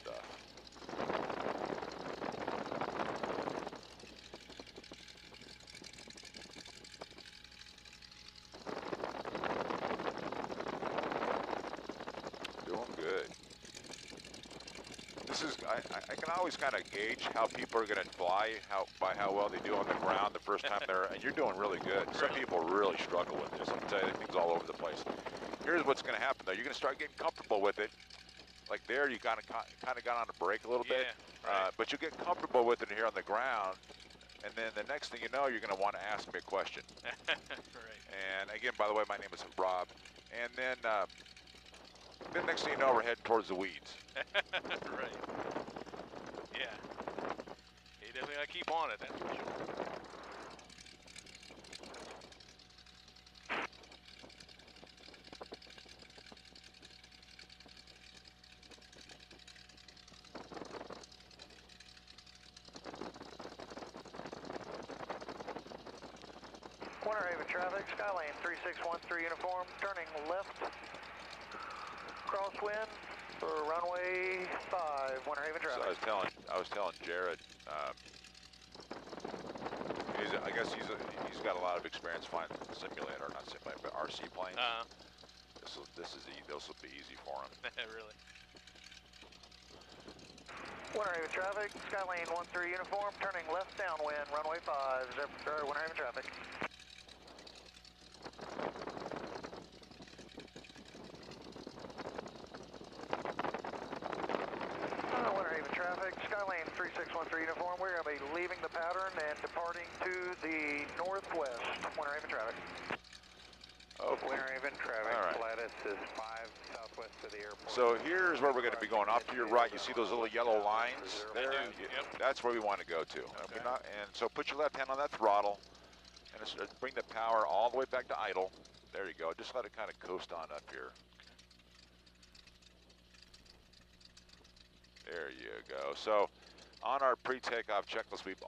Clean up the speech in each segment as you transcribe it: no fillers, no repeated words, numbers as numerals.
stuff. Doing good. This is, I can always kind of gauge how people are going to fly by how well they do on the ground the first time they're, and you're doing really good. Some people really struggle with this. I'm telling you, things all over the place. Here's what's going to happen though. You're going to start getting comfortable with it. Like there, you kind of got on a break a little bit, right. but you get comfortable with it here on the ground, and then the next thing you know, you're going to want to ask me a question. Right. And again, by the way, my name is Rob. And then next thing you know, we're heading towards the weeds. Right. Yeah. You definitely got to keep on it, that's for sure. Winter Haven traffic, Skylane 3613 uniform, turning left, crosswind for runway 5, Winter Haven traffic. So I was telling Jared, I guess he's got a lot of experience flying simulator, not simulator, but RC planes. This will be easy for him. Really. Winter Haven traffic, Skylane 13 uniform, turning left downwind, runway 5, Winter Haven traffic. Winter Haven traffic, Skylane 3613 uniform, we're going to be leaving the pattern and departing to the northwest, Winter Haven traffic. Okay. Winter Haven traffic, All right. Lattice is 5 southwest of the airport. So here's where we're going to be going. Off to your right, you see those little yellow lines there? Yep. That's where we want to go to. Okay. And so put your left hand on that throttle and bring the power all the way back to idle. There you go. Just let it kind of coast on up here. There you go. So on our pre-takeoff checklist, we've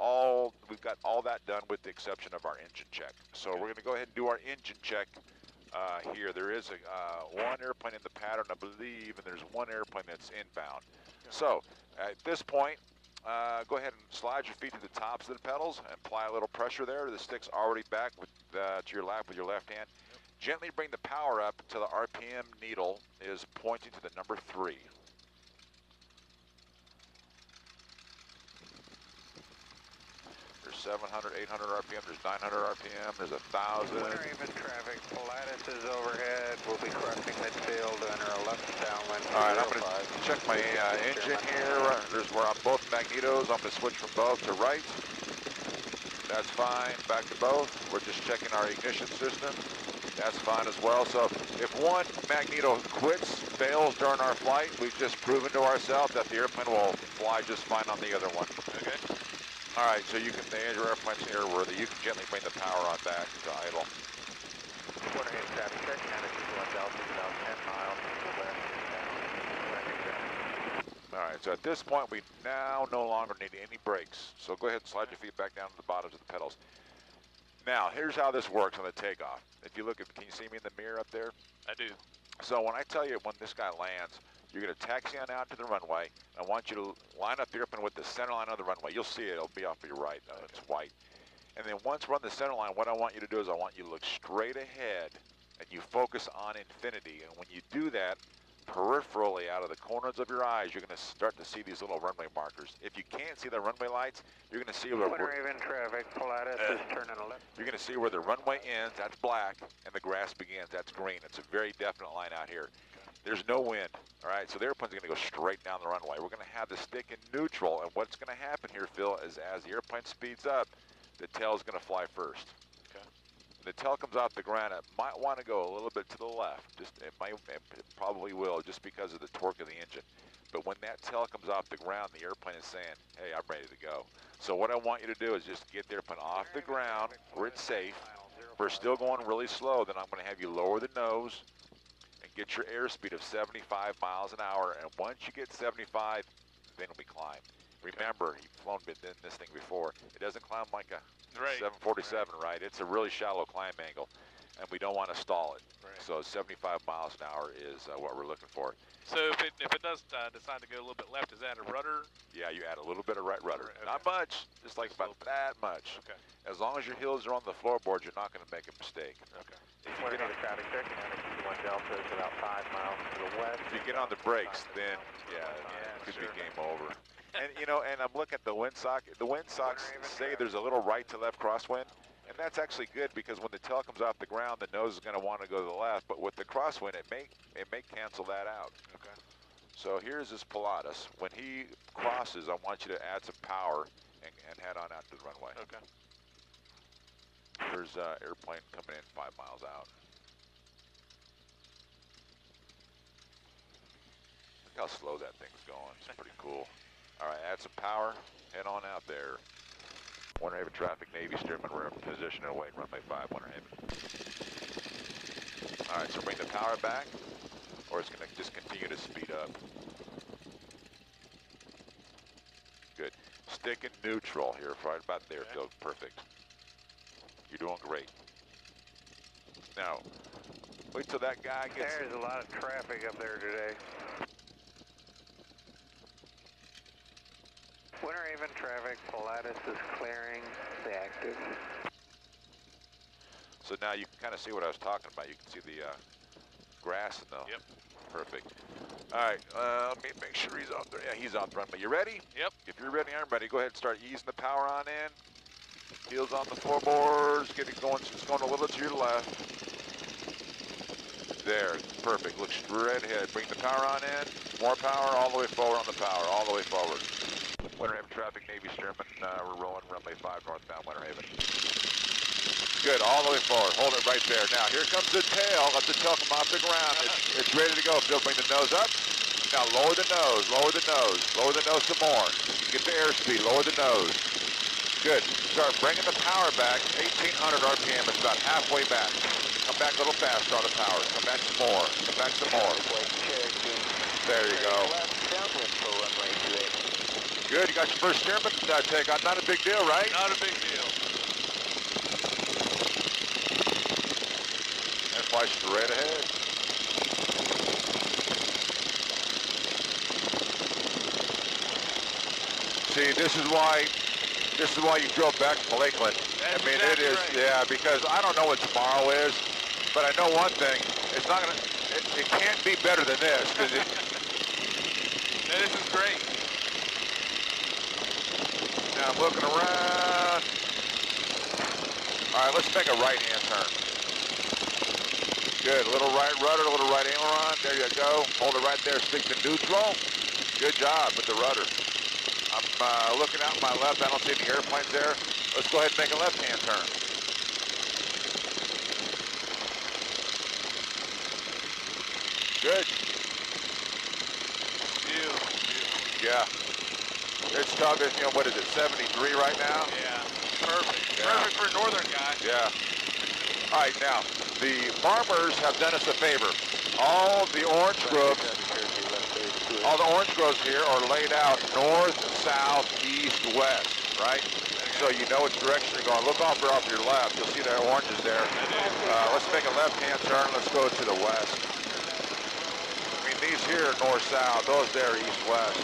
got all that done with the exception of our engine check. So we're going to go ahead and do our engine check here. There is one airplane in the pattern, I believe, and there's one airplane that's inbound. So at this point, go ahead and slide your feet to the tops of the pedals and apply a little pressure there. The stick's already back to your lap with your left hand. Gently bring the power up until the RPM needle is pointing to the number 3. There's 700, 800 RPM, there's 900 RPM, there's 1,000. Winter Haven traffic, Lattice is overhead. We'll be crossing midfield and our left downwind. All right, I'm going to check my engine here. We're on both magnetos. I'm going to switch from both to right. That's fine. Back to both. We're just checking our ignition system. That's fine as well. So if one magneto quits, fails during our flight, we've just proven to ourselves that the airplane will fly just fine on the other one. Okay. All right, so you can, the your airplane's airworthy. You can gently bring the power on back to idle. Winter Haven traffic, check, attitude 1 Delta, about 10 miles to the west. All right, so at this point, we now no longer need any brakes. So go ahead and slide your feet back down to the bottoms of the pedals. Now, here's how this works on the takeoff. If you look at, can you see me in the mirror up there? I do. So when I tell you when this guy lands, you're going to taxi on out to the runway. I want you to line up the airplane with the center line of the runway. You'll see it. It'll be off to your right. It's white. And then once we're on the center line, what I want you to do is I want you to look straight ahead and you focus on infinity. And when you do that, peripherally out of the corners of your eyes, you're going to start to see these little runway markers. If you can't see the runway lights, you're going to see where Winter Haven traffic, Lattice is turning left. you're going to see where the runway ends, that's black, and the grass begins, that's green. It's a very definite line out here. There's no wind, all right? So the airplane's going to go straight down the runway. We're going to have the stick in neutral, and what's going to happen here, Phil, is as the airplane speeds up, the tail's going to fly first. Okay. When the tail comes off the ground, it might want to go a little bit to the left. It probably will, just because of the torque of the engine. But when that tail comes off the ground, the airplane is saying, hey, I'm ready to go. So what I want you to do is just get the airplane off the ground where it's safe. If we're still going really slow, then I'm going to have you lower the nose and get your airspeed of 75 miles an hour. And once you get 75, then we climb. Remember, you've flown in this thing before. It doesn't climb like a 747, right? It's a really shallow climb angle. and we don't want to stall it. Right. So 75 miles an hour is what we're looking for. So if it does decide to go a little bit left, is that a rudder? Yeah, you add a little bit of right rudder. Okay. Not much, just like about that much. Okay. As long as your heels are on the floorboard, you're not going to make a mistake. Okay. If you One get on, traffic check, 91 Delta is about 5 miles to the west. if you get on the brakes, then it could be game over. And you know, and I'm looking at the windsock. The windsock say there's a little right to left crosswind, and that's actually good because when the tail comes off the ground, the nose is going to want to go to the left. But with the crosswind, it may cancel that out. Okay. So here's this Pilatus. When he crosses, I want you to add some power and head on out to the runway. Okay. There's airplane coming in 5 miles out. Look how slow that thing's going. It's pretty cool. All right, add some power. Head on out there. Winter Haven traffic, Navy Stearman. We're in position and await runway 5, Winter Haven. All right, so bring the power back, or it's going to just continue to speed up. Good. Stick in neutral here, right about there, Phil. Perfect. You're doing great. Now, wait till that guy gets... There's a lot of traffic up there today. Winter Haven traffic, Pilatus is clearing, stay active. So now you can kind of see what I was talking about. You can see the grass in the... Yep. Perfect. All right, let me make sure he's off there. Yeah, he's off the runway. You ready? Yep. If you're ready, I'm ready. Go ahead and start easing the power on in. Heels on the floorboards. Get it going. It's going a little to your left. There. Perfect. Look straight ahead. Bring the power on in. More power. All the way forward on the power. All the way forward. Winter Haven traffic, Navy Stearman. We're rolling runway 5 northbound Winter Haven. Good. All the way forward. Hold it right there. Now, here comes the tail. Let the tail come off the ground. It's ready to go. Phil, bring the nose up. Now, lower the nose. Lower the nose. Lower the nose some more. Get the airspeed. Lower the nose. Good. Start bringing the power back. 1,800 RPM. It's about halfway back. Come back a little faster on the power. Come back some more. Come back some more. There you go. Good. You got your first Stearman takeoff. Not a big deal, right? Not a big deal. And fly straight ahead. See, this is why you drove back from Lakeland. That's I mean, exactly it is, right. yeah, because I don't know what tomorrow is, but I know one thing, it's not gonna, it can't be better than this, because it, This is great. now I'm looking around. All right, let's make a right-hand turn. Good, a little right rudder, a little right aileron, there you go. Hold it right there, stick to neutral. Good job with the rudder. I'm looking out to my left, I don't see any airplanes there. Let's go ahead and make a left-hand turn. Good. Beautiful. Yeah. It's tough. It's, you know, what is it, 73 right now? Yeah. Perfect. Yeah. Perfect for a northern guy. Yeah. All right, now, the farmers have done us a favor. All the orange groves here are laid out north, south, east, west, right? So you know which direction you're going. Look off your left. You'll see the oranges there. Let's make a left-hand turn. Let's go to the west. I mean, these here are north-south. Those there are east-west.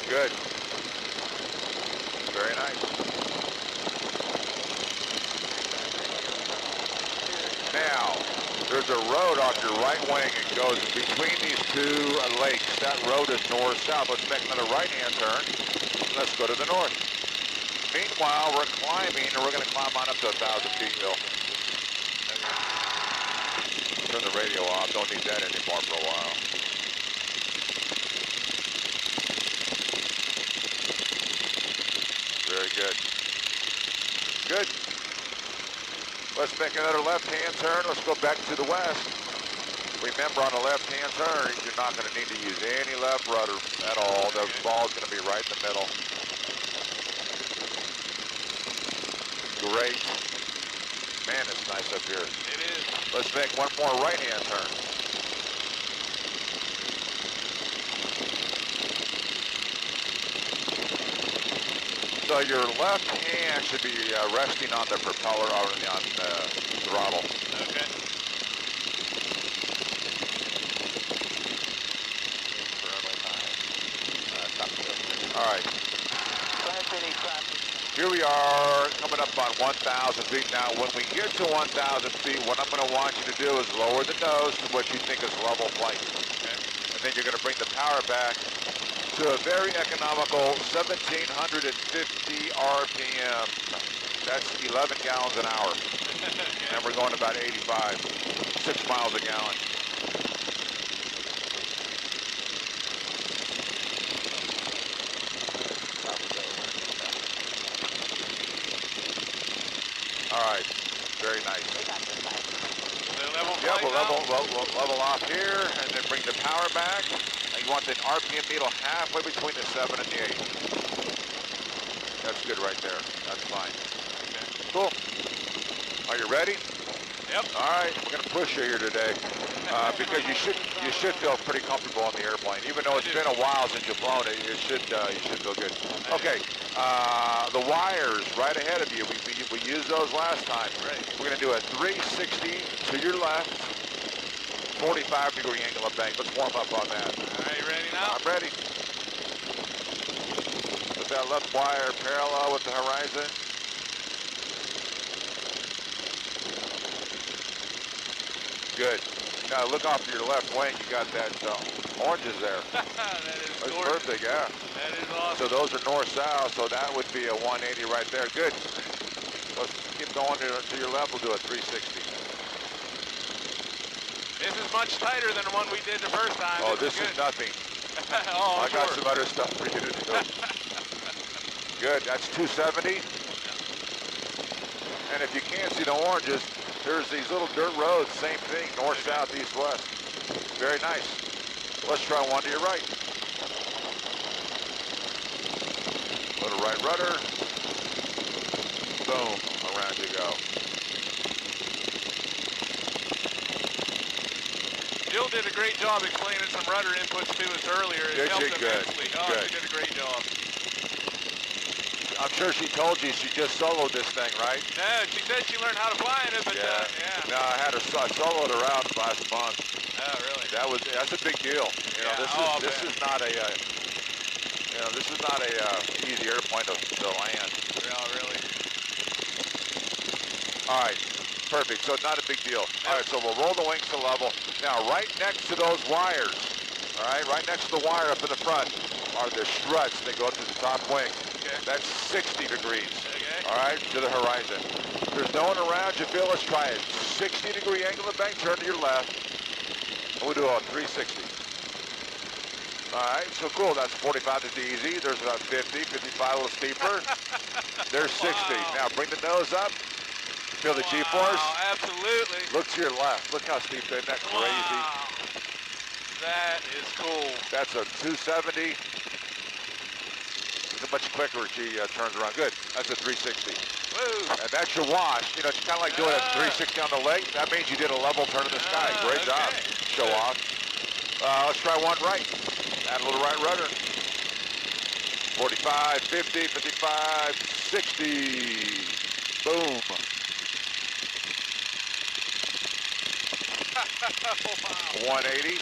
Okay. Good. Very nice. Now, there's a road off your right wing. It goes between these two lakes. That road is north-south. Let's make another right-hand turn. Let's go to the north. Meanwhile, we're climbing, and we're going to climb on up to 1,000 feet, Bill. Turn the radio off. Don't need that anymore for a while. Very good. Good. Let's make another left-hand turn. Let's go back to the west. Remember, on the left-hand turn, you're not going to need to use any left rudder at all. The ball's going to be right in the middle. Great. Man, it's nice up here. It is. Let's make one more right-hand turn. So your left hand should be resting on the propeller or on the throttle. Okay. All right. Here we are coming up on 1,000 feet. Now, when we get to 1,000 feet, what I'm going to want you to do is lower the nose to what you think is level flight. Okay. And then you're going to bring the power back to a very economical 1,750 RPM. That's 11 gallons an hour. And we're going about 85, 6 miles a gallon. All right, very nice. So level Yeah, flight we'll level off here and then bring the power back. And you want the RPM needle halfway between the 7 and the 8. That's good right there. That's fine. Okay. Cool. Are you ready? Yep. All right, we're going to push you here today because you should feel pretty comfortable on the airplane. Even though it's been a while since you've flown it, you should feel good. Okay, the wires right ahead of you, we used those last time. Right. We're going to do a 360 to your left, 45-degree angle of bank. Let's warm up on that. All right, you ready now? I'm ready. Put that left wire parallel with the horizon. Good. Now look off to your left wing. You got that oranges there. That is That's gorgeous. perfect, yeah. That is awesome. So those are north-south, so that would be a 180 right there. Good. Let's keep going to your left. We'll do a 360. This is much tighter than the one we did the first time. Oh, this is good. nothing. Oh, I got sure. some other stuff for you to do. Good. That's 270. And if you can't see the oranges, there's these little dirt roads. Same thing, north, south, east, west. Very nice. Let's try one to your right. Little right rudder. Boom. Around you go. Jill did a great job explaining some rudder inputs to us earlier. It Did helped she? Good. immensely. Oh, Good. she did a great job. I'm sure she told you she just soloed this thing, right? No, she said she learned how to fly in it, but yeah. No, I had her I soloed her out last month. Oh, really? That's a big deal. You know, Yeah. this is not a easy airplane to land. Yeah, really. All right, perfect. So not a big deal. All right, so we'll roll the wings to level. Now, right next to those wires, all right next to the wire up in the front are the struts that go up to the top wing. Okay. That's 60 degrees. Okay. All right, to the horizon. There's no one around you, Phil. Let's try it. 60-degree angle of bank, turn to your left. We'll do a 360. All right, so cool. That's 45 is easy. There's about 50, 55 a little steeper. There's 60. Wow. Now bring the nose up. Feel the G-force. Wow, absolutely. Look to your left. Look how steep that is. That's crazy. Wow. That is cool. That's a 270. Look how much quicker she turns around. Good. That's a 360. Woo. And that's your wash. You know, it's kind of like doing a 360 on the lake. That means you did a level turn in the sky. Great okay. job. Show off. Let's try one right. Add a little right rudder. 45, 50, 55, 60. Boom. Wow. 180.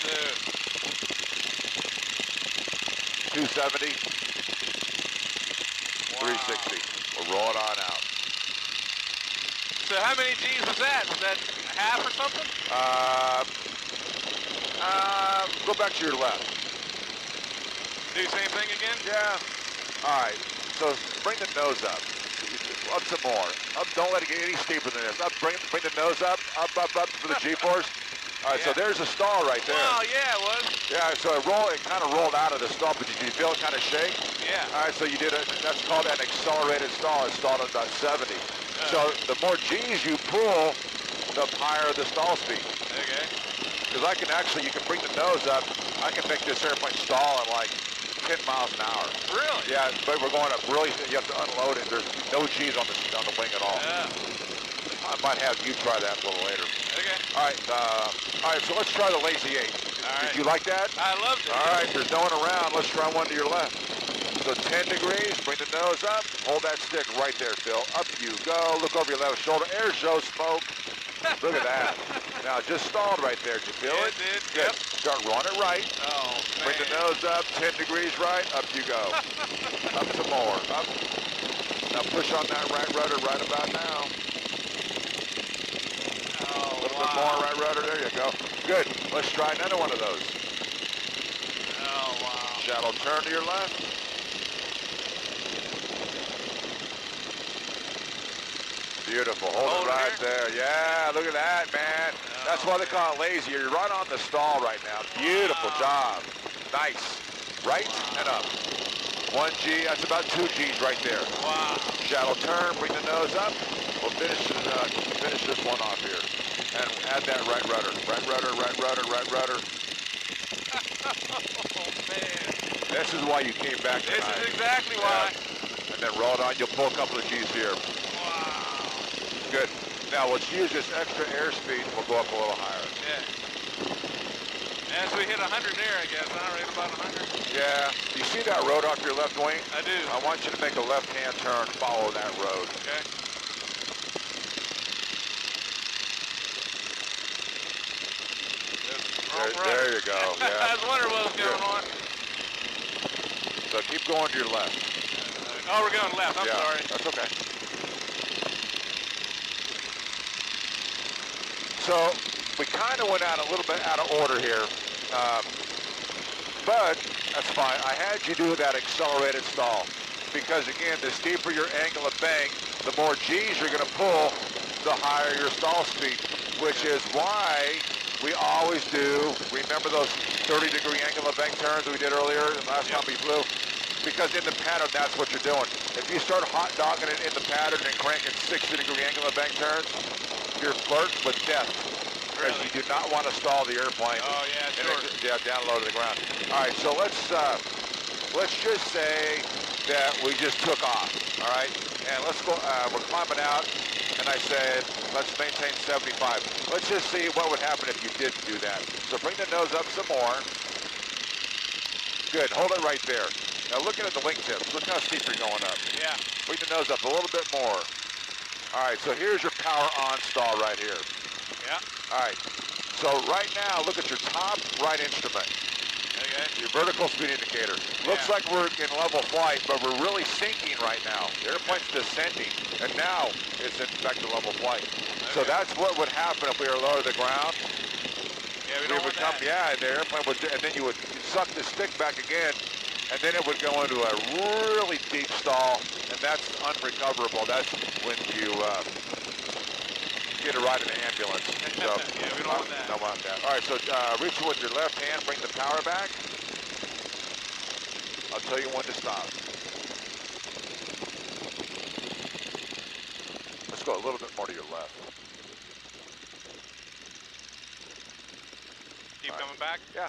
Dude. 270. Wow. 360. We'll roll it on out. So how many G's was that? Was that half or something? Go back to your left. Do the same thing again? Yeah. All right. So bring the nose up. Up some more. Up. Don't let it get any steeper than this. Up. Bring the nose up. Up for the G-force. All right. So there's a stall right there. Wow. Yeah, it was. Yeah. So it kind of rolled out of the stall, but did you feel it kind of shake? Yeah. All right. So you did it. That's called an accelerated stall. It stalled at about 70. So the more G's you pull, the higher the stall speed. Okay. Because you can bring the nose up. I can make this airplane stall at like 10 miles an hour. Really? Yeah, but we're going up really, you have to unload it. There's no G's on the wing at all. Yeah. I might have you try that a little later. Okay. All right, so let's try the Lazy 8. All right. Did you like that? I loved it. All right, there's no one around. Let's try one to your left. So 10 degrees, bring the nose up, hold that stick right there, Phil. Up you go, look over your left shoulder. There's Joe Smoke. Look at that. Now, it just stalled right there. Did you feel it? It did, Good. yep. Start rolling it right. Oh, Bring the man. nose up, 10 degrees right, up you go. Up some more, up. Now push on that right rudder right about now. Oh, A little bit more right rudder, there you go. Good, let's try another one of those. Oh, wow. Shallow turn to your left. Beautiful, hold it right there. Yeah, look at that, man. That's why they call it lazy. You're right on the stall right now. Beautiful job. Nice. Right and up. 1 G, that's about 2 Gs right there. Wow. Shallow turn, bring the nose up. We'll finish this one off here. And add that right rudder. Right rudder, right rudder, right rudder. Oh, man. This is why you came back This tonight. is exactly why. Yeah. And then roll it on, you'll pull a couple of Gs here. Wow. Good. Now let's use this extra airspeed and we'll go up a little higher. Yeah. As we hit 100 there, I guess, huh? Right about 100? Yeah. You see that road off your left wing? I do. I want you to make a left-hand turn, follow that road. Okay. There you go. Yeah. I was wondering what was going on. So keep going to your left. Oh, we're going left. I'm yeah, sorry. That's okay. So we kind of went out a little bit out of order here, but that's fine. I had you do that accelerated stall because again, the steeper your angle of bank, the more G's you're going to pull, the higher your stall speed, which is why we always do. Remember those 30-degree angle of bank turns that we did earlier last time we flew? Because in the pattern, that's what you're doing. If you start hot dogging it in the pattern and cranking 60-degree angle of bank turns, you're flirting with death. Because you do not want to stall the airplane. Oh, yeah, sure. Yeah, down low to the ground. All right, so let's just say that we just took off, all right? And let's go, we're climbing out, and I said, let's maintain 75. Let's just see what would happen if you didn't do that. So bring the nose up some more. Good, hold it right there. Now looking at the wingtips, look how steep you're going up. Yeah. Bring the nose up a little bit more. All right, so here's your power on stall right here. Yeah. All right, so right now, look at your top right instrument. Okay. Your vertical speed indicator. Looks like we're in level flight, but we're really sinking right now. The airplane's descending, and now it's in back to level flight. Okay. So that's what would happen if we were low to the ground. Yeah, we don't want that. Yeah, the airplane would, and then you would suck the stick back again, and then it would go into a really deep stall, and that's unrecoverable. That's when you get a ride in an ambulance. So, yeah, we don't want that. Don't want that. All right, so reach with your left hand, bring the power back. I'll tell you when to stop. Let's go a little bit more to your left. Keep coming back? Yeah.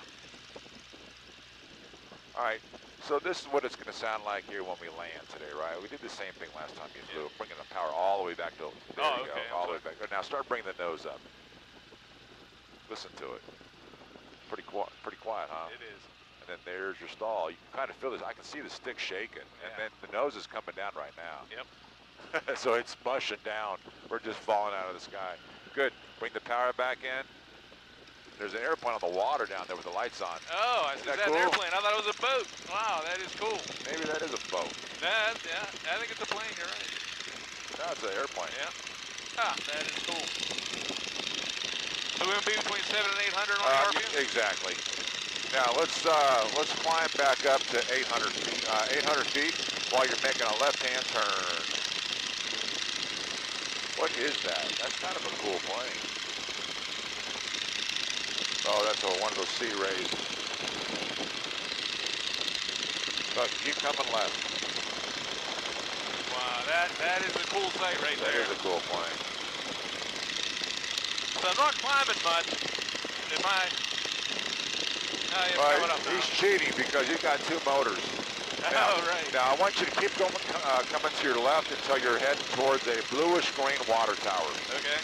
All right, so this is what it's going to sound like here when we land today, right? We did the same thing last time you flew, bringing the power all the way back to, there you go, all the way back. Now start bringing the nose up. Listen to it. Pretty quiet, huh? It is. And then there's your stall. You can kind of feel this. I can see the stick shaking, and then the nose is coming down right now. Yep. So it's mushing down. We're just falling out of the sky. Good. Bring the power back in. There's an airplane on the water down there with the lights on. Oh, is that cool? an airplane? I thought it was a boat. Wow, that is cool. Maybe that is a boat. Yeah, I think it's a plane, you're right. No, it's an airplane. Yeah. Ah, that is cool. So we're going to be between 700 and 800 on the RPM? Exactly. Now let's climb back up to 800 feet. 800 feet while you're making a left-hand turn. What is that? That's kind of a cool plane. Oh, that's one of those Sea Rays. Look, keep coming left. Wow, that is a cool sight right there. That is a cool plane. So I'm not climbing much. Am I? Oh, yeah, coming up now. He's cheating because he's got two motors. Now, oh, right. Now I want you to keep going, coming to your left until you're heading towards a bluish-green water tower. Okay.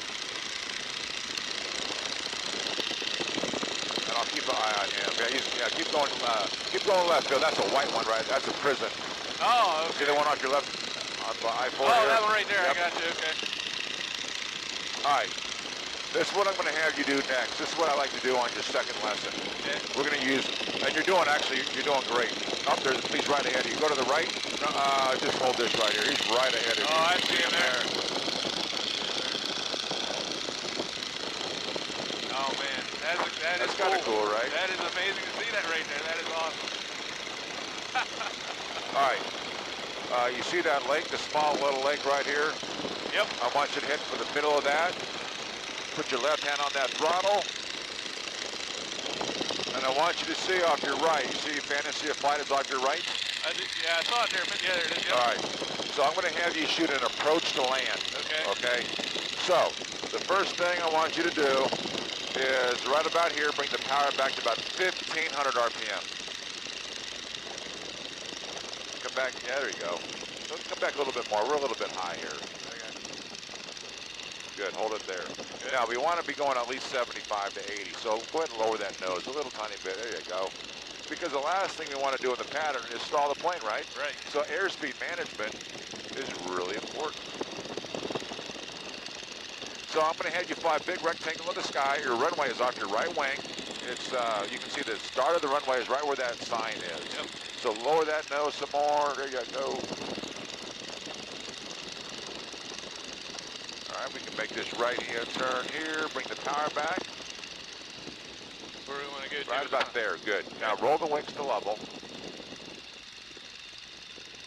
And I'll keep an eye on him. Yeah, keep going left, Bill. That's a white one, right? That's a prison. Oh, See okay. the one off your left on I-4 Oh, here? that one right there. Yep. I got you. Okay. All right. This is what I'm going to have you do next. This is what I like to do on your second lesson. Okay. We're going to use, and you're doing great. Up there, he's right ahead of you. Go to the right. Just hold this right here. He's right ahead of you. Oh, I see him there. Oh man, That's kind of cool, right? That is amazing to see that right there. That is awesome. All right. You see that lake, the small little lake right here? Yep. I want you to hit for the middle of that. Put your left hand on that throttle. And I want you to see off your right. You see Fantasy of Flight is off your right? Yeah, I saw it there. Yeah, there it is. Yep. All right. So I'm going to have you shoot an approach to land. Okay. Okay? So, the first thing I want you to do is right about here, bring the power back to about 1,500 RPM. Come back. Yeah, there you go. Come back a little bit more. We're a little bit high here. Good, hold it there. Good. Now, we want to be going at least 75 to 80, so go ahead and lower that nose a little tiny bit. There you go. Because the last thing we want to do in the pattern is stall the plane, right? Right. So airspeed management is really important. So I'm going to have you fly a big rectangle in the sky. Your runway is off your right wing. It's you can see the start of the runway is right where that sign is. Yep. So lower that nose some more. There you go. All right, we can make this right-hand turn here. Bring the power back. Where do we want to go to? Right about there. Good. Now roll the wings to level.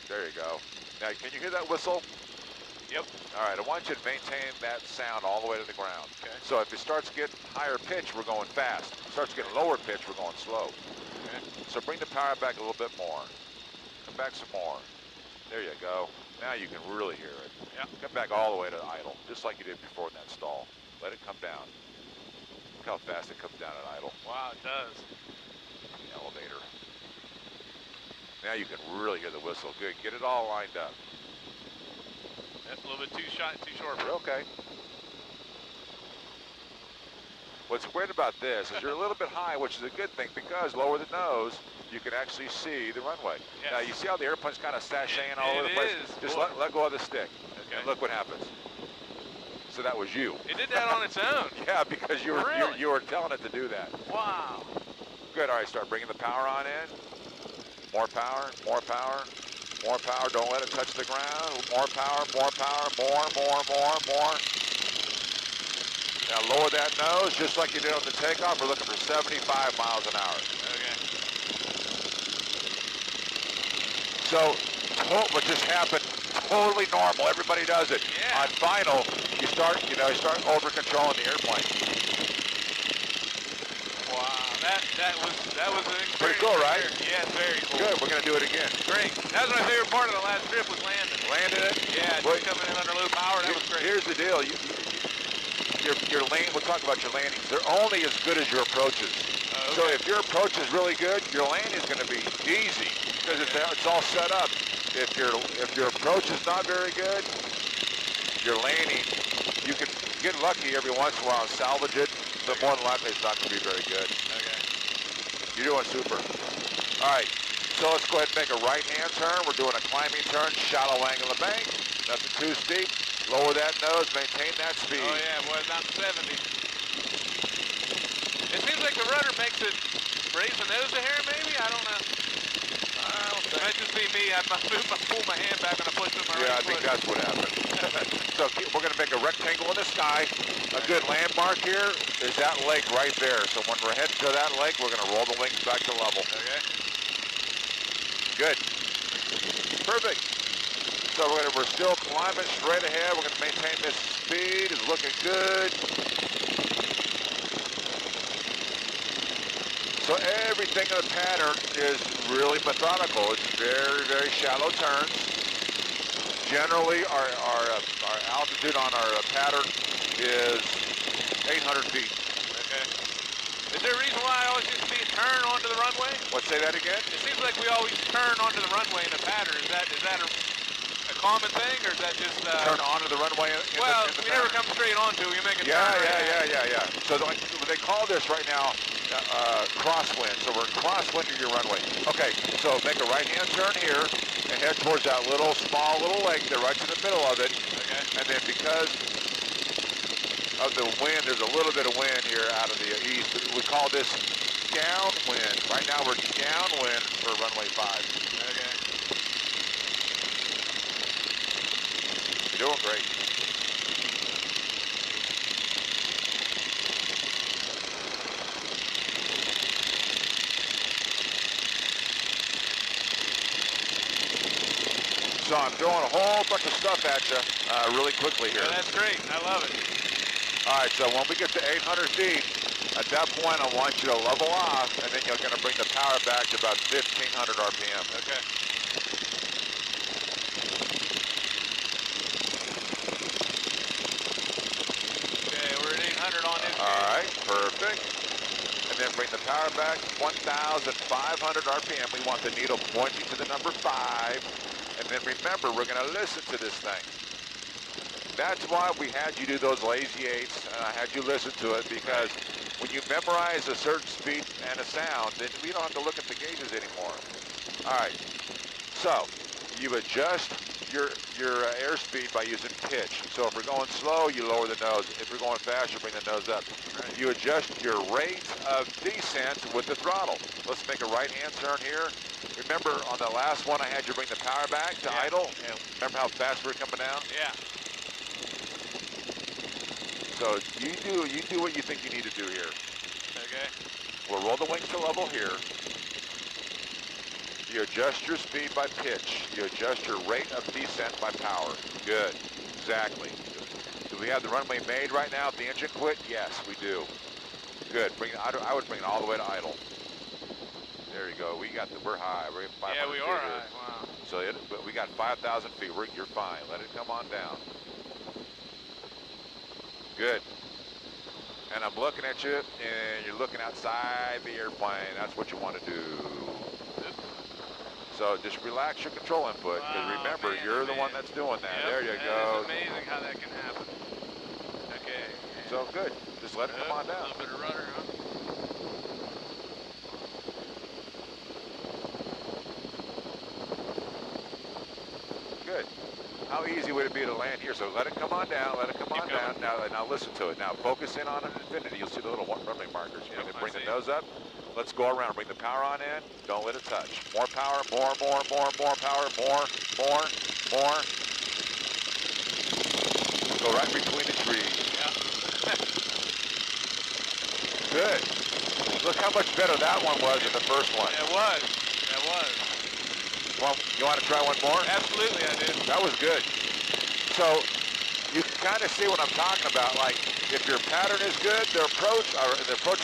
There you go. Now, can you hear that whistle? Yep. All right, I want you to maintain that sound all the way to the ground. Okay. So if it starts getting higher pitch, we're going fast. If it starts getting lower pitch, we're going slow. Okay. So bring the power back a little bit more. Come back some more. There you go. Now you can really hear it. Yeah. Come back all the way to idle, just like you did before in that stall. Let it come down. Look how fast it comes down at idle. Wow, it does. The elevator. Now you can really hear the whistle. Good. Get it all lined up. That's a little bit too short. You're okay. What's great about this is you're a little bit high, which is a good thing because lower the nose, you can actually see the runway. Yes. Now you see how the airplane's kind of sashaying all over the place? It is. Just Boy. let go of the stick. Okay. And look what happens. So that was you. It did that on its own. Yeah, because you were Really? you were telling it to do that. Wow. Good. All right, start bringing the power on in. More power, more power, more power. Don't let it touch the ground. More power, more power, more. Now lower that nose just like you did on the takeoff. We're looking for 75 miles an hour. Okay. So what just happened, totally normal. Everybody does it. Yeah. On final, you start over controlling the airplane. Wow. That was an experience. Pretty cool, right? There. Yeah, it's very cool. Good. We're gonna do it again. Great. That was my favorite part of the last trip was landing. Landed it. Yeah, Well, just coming in under low power. That was great. Here's the deal. Your lane. We'll talk about your landings. They're only as good as your approaches. Okay. So if your approach is really good, your landing is going to be easy because it's all set up. If your approach is not very good, your landing, you can get lucky every once in a while and salvage it, but more than likely it's not going to be very good. Okay. You're doing super. All right, so let's go ahead and make a right-hand turn. We're doing a climbing turn, shallow angle of bank, nothing too steep. Lower that nose, maintain that speed. Oh yeah, boy, it's down to 70. It seems like the rudder makes it raise the nose a hair, maybe? I don't know. It might just be me. I pull my hand back when I push with my Yeah, I right think foot. that's what happened. So we're going to make a rectangle in the sky. A good landmark here is that lake right there. So when we're heading to that lake, we're going to roll the wings back to level. Okay. Good. Perfect. So we're still climbing straight ahead. We're going to maintain this speed. It's looking good. So everything in the pattern is really methodical. It's very, very shallow turns. Generally, our altitude on our pattern is 800 feet. Okay. Is there a reason why I always used to see it turn onto the runway? What, say that again? It seems like we always turn onto the runway in the pattern. Is that a common thing, or is that just... Turn onto the runway in well, the we never pattern? come straight onto. You make a turn. Yeah. So they call this right now crosswind. So we're crosswind of your runway. Okay, so make a right-hand turn here and head towards that small little lake there right to the middle of it. Okay. And then because of the wind, there's a little bit of wind here out of the east. We call this downwind. Right now we're downwind for runway 5. Okay. You're doing great. So I'm throwing a whole bunch of stuff at you really quickly here. Yeah, that's great. I love it. All right, so when we get to 800 feet, at that point I want you to level off, and then you're going to bring the power back to about 1,500 RPM. Okay. Okay, we're at 800 on this. All right, perfect. And then bring the power back 1,500 RPM. We want the needle pointing to the number 5. And then remember, we're going to listen to this thing. That's why we had you do those lazy 8s, and I had you listen to it, because when you memorize a certain speed and a sound, then we don't have to look at the gauges anymore. All right, so you adjust your airspeed by using pitch. So if we're going slow, you lower the nose. If we're going fast, you bring the nose up. Right. You adjust your rate of descent with the throttle. Let's make a right-hand turn here. Remember, on the last one, I had you bring the power back to idle. And remember how fast we were coming down? Yeah. So you do what you think you need to do here. Okay. We'll roll the wings to level here. You adjust your speed by pitch. You adjust your rate of descent by power. Good. Exactly. Do we have the runway made right now if the engine quit? Yes, we do. Good. I would bring it all the way to idle. There you go. We're high. We're at 500 Yeah, we feet are here. high. Wow. So but we got 5,000 feet. You're fine. Let it come on down. Good. And I'm looking at you, and you're looking outside the airplane. That's what you want to do. So just relax your control input, because remember, you're the one that's doing that. Yep, There you go. It's amazing how that can happen. Okay. So good. Just let it come on down. A little bit of rudder, huh? Good. How easy would it be to land here? So let it come on down. Let it come on down. Now listen to it. Now focus in on infinity. You'll see the little runway markers. Bring the nose up. Let's go around. Bring the power on in. Don't let it touch. More power. More power. More. Go right between the trees. Yeah. Good. Look how much better that one was than the first one. It was. It was. Well, you want to try one more? Absolutely, I do. That was good. So you can kind of see what I'm talking about. Like, if your pattern is good, the approach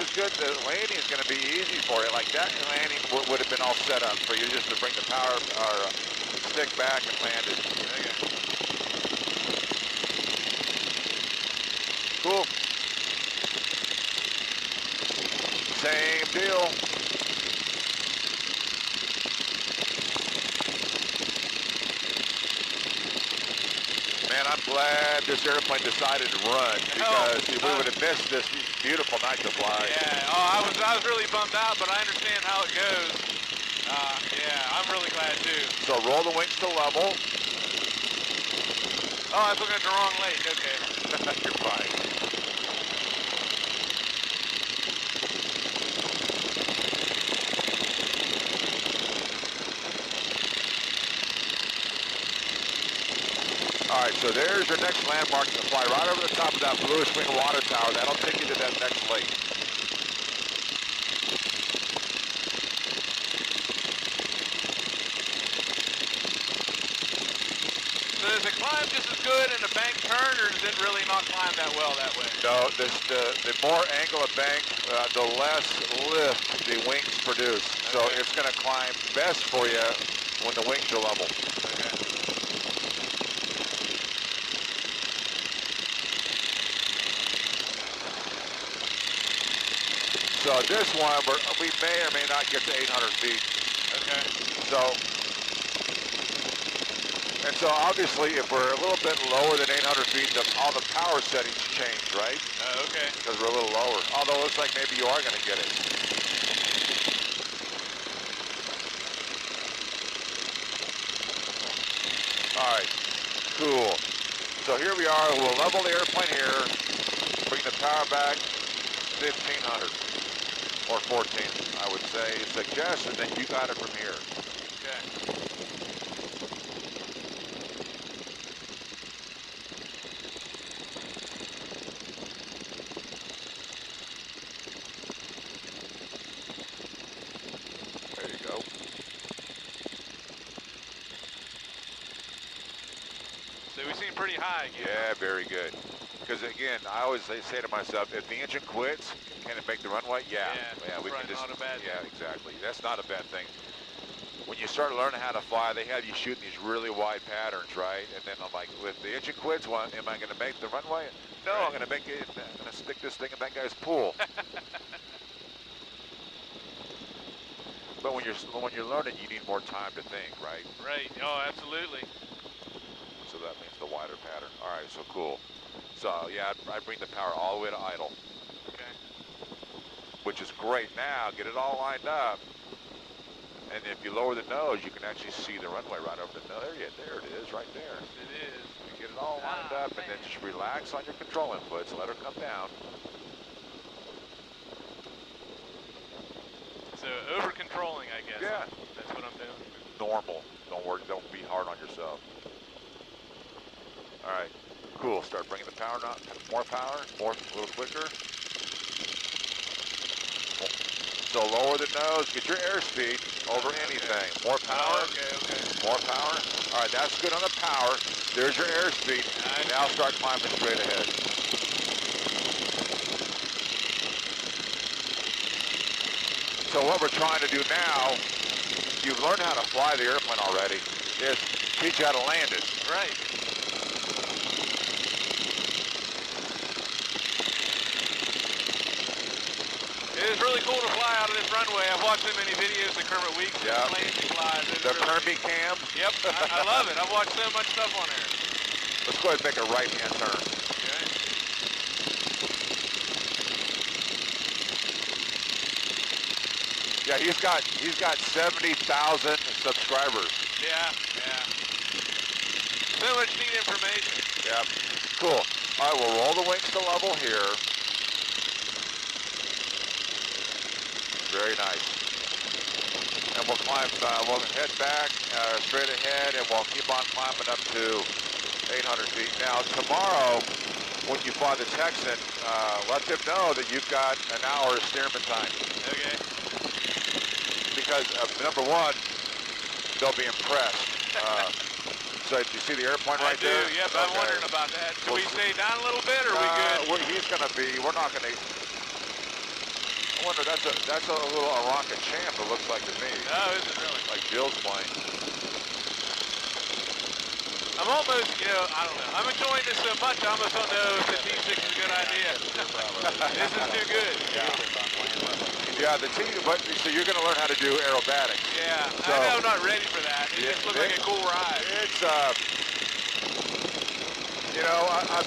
is good, the landing is going to be easy for you. Like that landing would have been all set up for you just to bring the power or stick back and land it. Okay. Cool. Same deal. Man, I'm glad this airplane decided to run, because we would have missed this beautiful night to fly. Yeah. Oh, I was really bummed out, but I understand how it goes. Yeah, I'm really glad too. So roll the wings to level. Oh, I was looking at the wrong lake. Okay. You're fine. All right, so there's your next landmark. You fly right over the top of that bluish wing water tower. That'll take you to that next lake. So does it climb just as good in a bank turn, or does it really not climb that well that way? No, the more angle of bank, the less lift the wings produce. So it's going to climb best for you when the wings are level. Okay. So this one, we may or may not get to 800 feet. Okay. So And so obviously, if we're a little bit lower than 800 feet, all the power settings change, right? Okay. Because we're a little lower. Although it looks like maybe you are going to get it. All right, cool. So here we are. We'll level the airplane here. Bring the power back 1,500 or 14, I would say. Suggest, and then you got it from here. Okay. There you go. So we seem pretty high again. Yeah, very good. Because again, I always say to myself, if the engine quits, can it make the runway? Yeah, we can just. Not a bad yeah, thing. exactly. That's not a bad thing. When you start learning how to fly, they have you shooting these really wide patterns, right? And then I'm like, if the engine quits, well, am I going to make the runway? No, Right. I'm going to make it. I'm going to stick this thing in that guy's pool. But when you're learning, you need more time to think, right? Right. Oh, absolutely. So that means the wider pattern. All right, so cool. So yeah, I bring the power all the way to idle, Okay. which is great. Now get it all lined up, and if you lower the nose, you can actually see the runway right over the nose. There it is, right there. It is. You get it all lined up, and then just relax on your control inputs. Let her come down. So over controlling, I guess. Yeah. That's what I'm doing. Normal. Don't worry. Don't be hard on yourself. All right. Cool. Start bringing the power down. More power. More. A little quicker. So lower the nose. Get your airspeed over anything. More power. Okay. More power. All right. That's good on the power. There's your airspeed. Nice. Now start climbing straight ahead. So what we're trying to do now, you've learned how to fly the airplane already, is teach you how to land it. Right. It is really cool to fly out of this runway. I've watched so many videos of Kermit Weeks and Yeah. planes he flies. It's The really, Kirby cam. Yep, I love it. I've watched so much stuff on there. Let's go ahead and make a right-hand turn. Okay. Yeah, he's got 70,000 subscribers. Yeah. So much neat information. Yeah, cool. All right, we'll roll the wings to level here. Very nice. And we'll climb, we'll head back straight ahead, and we'll keep on climbing up to 800 feet. Now, tomorrow, when you fly the Texan, let them know that you've got an hour of steerman time. Okay. Because, number one, they'll be impressed. So do you see the airplone right there? I do, yep, I'm Okay. wondering about that. Should we stay down a little bit, or are we good? He's going to be, we're not going to, I wonder, that's a little Aranca Champ, it looks like to me. Oh, is it really? Like Bill's plane. I'm almost, I don't know. I'm enjoying this so much, I almost don't know if the T6 is a good idea. This is too good. Yeah, so you're going to learn how to do aerobatics. Yeah, So- I know I'm not ready for that. It just looks like a cool ride. It's, I'll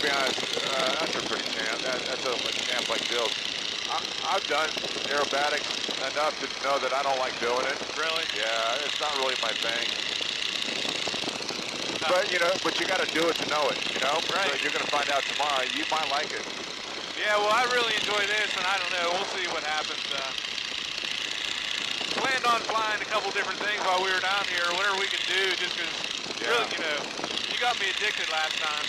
be honest, that's a pretty champ. That's a champ like Bill's. I've done aerobatics enough to know that I don't like doing it. Really? Yeah, it's not really my thing. But you got to do it to know it, Right. So you're going to find out tomorrow. You might like it. Yeah, well, I really enjoy this, and I don't know. We'll see what happens. Planned on flying a couple different things while we were down here, whatever we could do, just because, really, you got me addicted last time.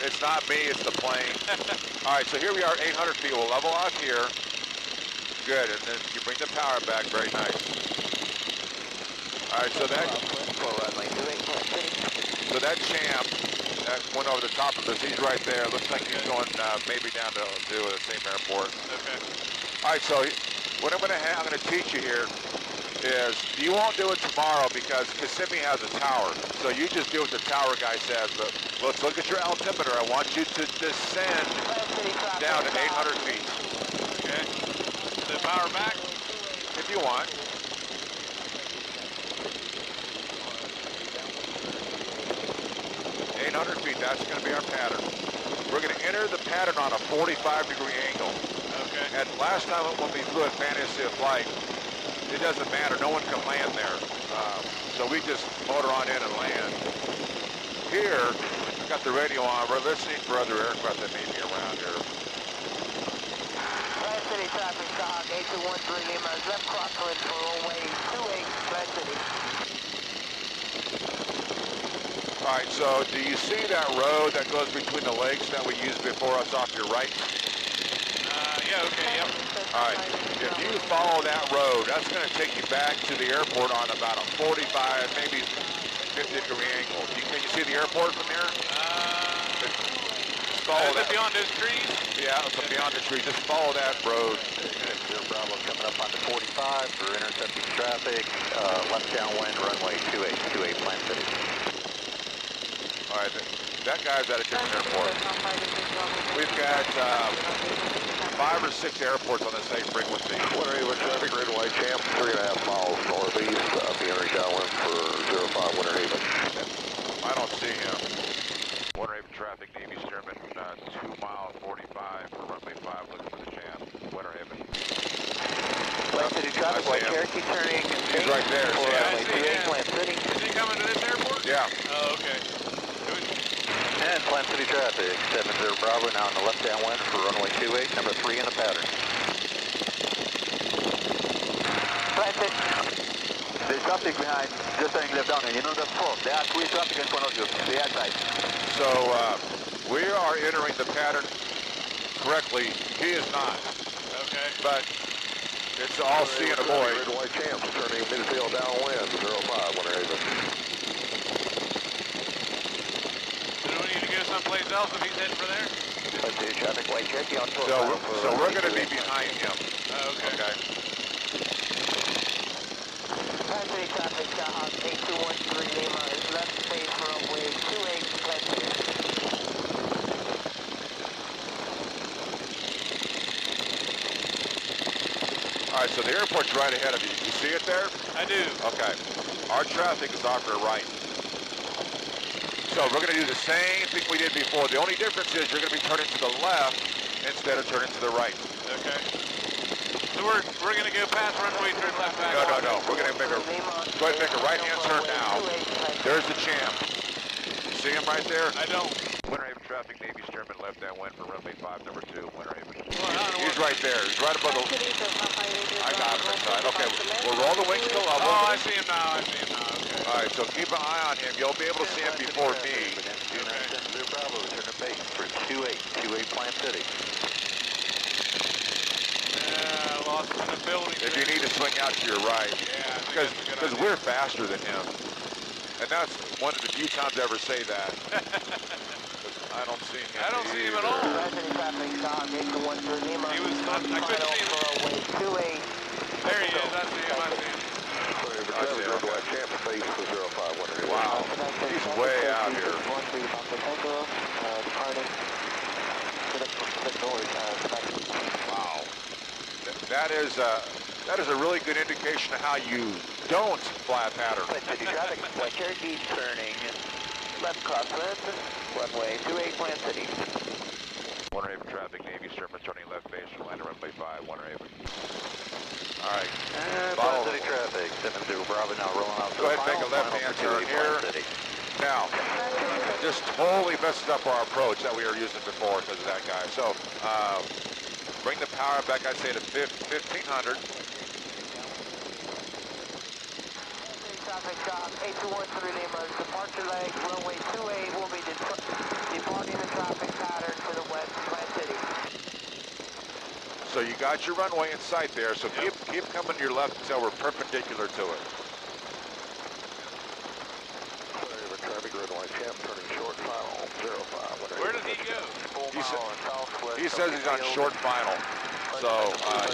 It's not me, it's the plane. All right, so here we are, 800 feet. We'll level out here. Good, and then you bring the power back. Very nice. All right, so that champ that went over the top of us, he's right there. Looks like he's going maybe down to the same airport. Okay. All right, so what I'm going to teach you here is you won't do it tomorrow because Kissimmee has a tower. So you just do what the tower guy says. But let's look at your altimeter. I want you to descend down to 800 feet. Okay. The power back? If you want. 1,500 feet, that's going to be our pattern. We're going to enter the pattern on a 45-degree angle. Okay. And last time when we flew at Fantasy of Flight, it doesn't matter, no one can land there. So we just motor on in and land. Here, we've got the radio on, we're listening for other aircraft that may be around here. Plant City traffic, Sahawk 8213 Lima, left crosswind for runway 28, Plant City. All right, so do you see that road that goes between the lakes that we used before us off your right? Yeah, okay, yep. All right, if you follow that road, that's going to take you back to the airport on about a 45, maybe 50-degree angle. Can you see the airport from here? Follow Is that. it beyond those trees? Yeah, from beyond the tree. Just follow that road. Zero Bravo coming up onto 45 for intercepting traffic, left downwind, runway 28 Plant City. All right, that guy's at a different airport. We've got 5 or 6 airports on the same frequency. Winter Haven traffic, red white champ, 3.5 miles northeast, bearing downwind for 05 Winter Haven. I don't see him. Winter Haven traffic, Navy Stearman, 2 mile 45 for runway 5, looking for the jam. Winter Haven. Plant City traffic, I see White him. Cherokee turning. He's right there. For See runway him? 28, Plant City. Is he coming to this airport? Yeah. Oh, okay. And Plant City traffic, 70 Bravo now on the left downwind for runway 28, number 3 in the pattern. Plant City. There's traffic behind, just turning left down, and you know the fault. There are 3 traffic in front of you, the outside. So we are entering the pattern correctly. He is not, Okay. but it's all seeing a boy. Red white champ, turning midfield downwind, 05 Winter Haven. Do we need to go someplace else if he's heading for there? Plant City traffic, White Cherokee on tour. So we're going to be behind him. Oh, okay. Okay. Plant City traffic, Sahawk 8213 Lima is left face for runway 28, Plant City. All right, so the airport's right ahead of you. You see it there? I do. Okay. Our traffic is off to the right. So we're going to do the same thing we did before. The only difference is you're going to be turning to the left instead of turning to the right. Okay. So we're going to go past runway, turn left back. No. We're going to make a, go ahead and make a right-hand turn now. There's the champ. You see him right there? I don't. Winter Haven traffic, Navy Stearman, left downwind for runway 5, number 2, Winter Haven. Well, I don't He's want- right there. He's right above the... I got him inside. Okay, we'll roll the wings to level. Oh, I see him now. Okay. All right, so keep an eye on him. You'll be able to see him before me. Zero Bravo, return to base for 28 Plant City. Yeah, I lost him in the building. If you need to swing out to your right. Yeah, I think Because that's a good idea. we're faster than him. And that's one of the few times I ever say that. I don't see him. I don't see him at all. Plant City traffic, Sahawk 8213 Lima. He was- I couldn't see him. For runway 28. There he is. I see him. Winter Haven traffic, red white champ, face for 05 Winter Haven. Wow. He's way out here. Wow. That is a really good indication of how you don't fly a pattern. Plant City traffic, White Cherokee turning left crosswind, runway 28, Plant City. Winter Haven traffic, Navy Stearman turning left base for landing runway 5, Winter Haven. All right. And Follow. Plant City traffic, 70 Bravo now rolling out. Go ahead and make a left-hand turn here. Now, this totally messes up our approach that we were using before because of that guy. So, bring the power back, I'd say, to 1,500. Traffic stop 8213 Lima, departure leg, runway 28 will be departing the traffic pattern to the west, Plant City. So you got your runway in sight there, so keep coming to your left until we're perpendicular to it. Winter Haven traffic, red white champ, turning short final, 05 Winter Where Haven. did he go? He says he's on short final, so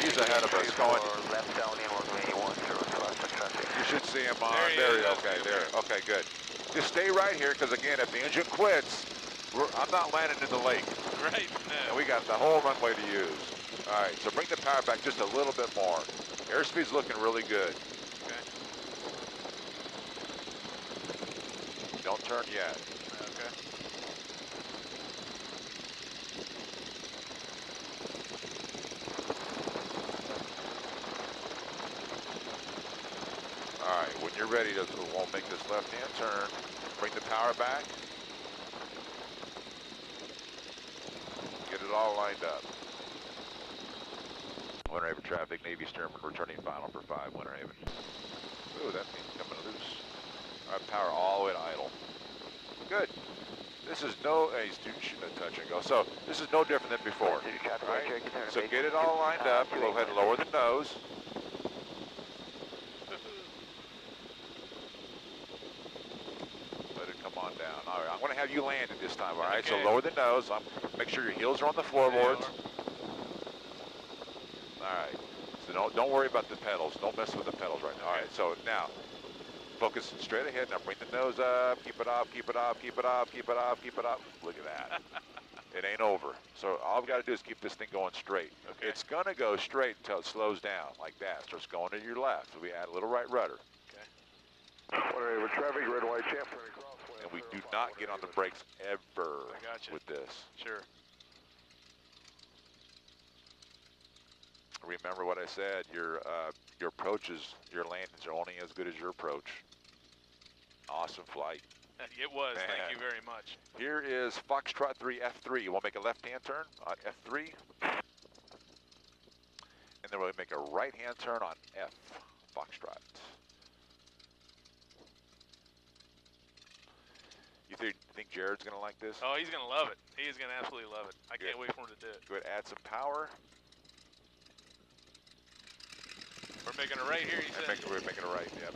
he's ahead of us going. Left down in runway 81, traffic. You should see him on. There he is. Okay, there. Okay, good. Just stay right here, because again, if the engine quits, I'm not landing in the lake. Right. And No. we got the whole runway to use. All right, so bring the power back just a little bit more. Airspeed's looking really good. Okay. Don't turn yet. Okay. When you're ready, we'll make this left-hand turn. Bring the power back. Get it all lined up. Winter Haven traffic, Navy Stearman returning final for 5, Winter Haven. Ooh, that means coming loose. All right, power all the way to idle. Good. This is no, he's shooting a touch and go. So this is no different than before. Right? So get it all lined up. Go ahead and lower the nose. Let it come on down. All right, I'm going to have you land it this time. All right, Okay. so lower the nose. Make sure your heels are on the floorboards. All right. So don't worry about the pedals. Don't mess with the pedals right now. All right. So now, focus straight ahead. Now bring the nose up. Keep it up. Keep it up. Keep it up. Keep it up. Keep it up. Look at that. It ain't over. So all I've got to do is keep this thing going straight. Okay. It's gonna go straight until it slows down like that. Starts going to your left. So we add a little right rudder. Okay. Winter Haven traffic, red, white, champ, turning crosswind. And we do not get on the brakes ever I gotcha. with this. Sure. Remember what I said. Your approaches, your landings are only as good as your approach. Awesome flight. It was. Man. Thank you very much. Here is Foxtrot 3 F3. We'll make a left-hand turn on F3. And then we'll make a right-hand turn on F, Foxtrot. You think Jared's going to like this? Oh, he's going to love it. He is going to absolutely love it. I Good. can't wait for him to do it. Go ahead and add some power. We're making a right here, you said? We're making a right, yep.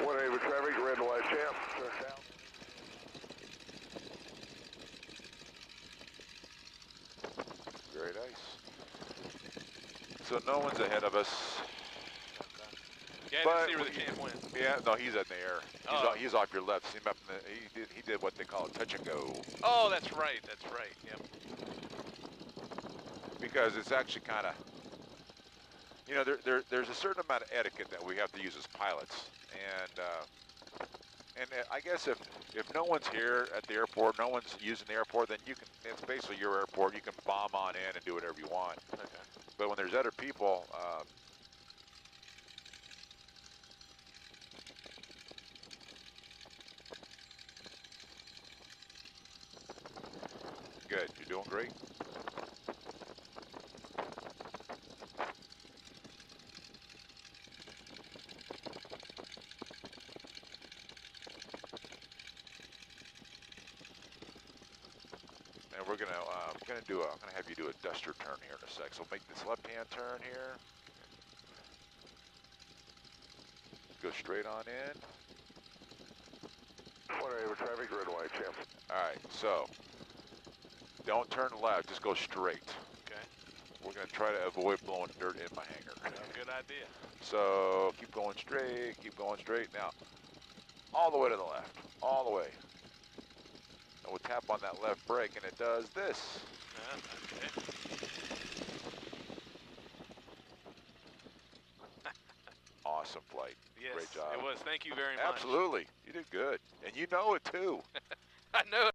Winter Haven traffic, red, white, champ, turn down. Very nice. So no one's ahead of us. Yeah, I But didn't see where the champ went. Yeah, no, he's in the air. Oh. He's off your left. See him up in the, he did what they call a touch and go. Oh, that's right. That's right. Yep. Because it's actually kind of, you know, there's a certain amount of etiquette that we have to use as pilots, and I guess if no one's here at the airport, no one's using the airport, then you can. It's basically your airport. You can bomb on in and do whatever you want. Okay. But when there's other people. Good, you're doing great. And we're gonna have you do a duster turn here in a sec. So make this left-hand turn here. Go straight on in. Winter Haven traffic, red, white, champ. All right, so don't turn left, just go straight. Okay. We're gonna try to avoid blowing dirt in my hangar. Good idea. So keep going straight. Now, all the way to the left, all the way. And we'll tap on that left brake and it does this. Okay. Awesome flight. Yes, Great job. it was. Thank you very much. Absolutely. You did good. And you know it too. I know it.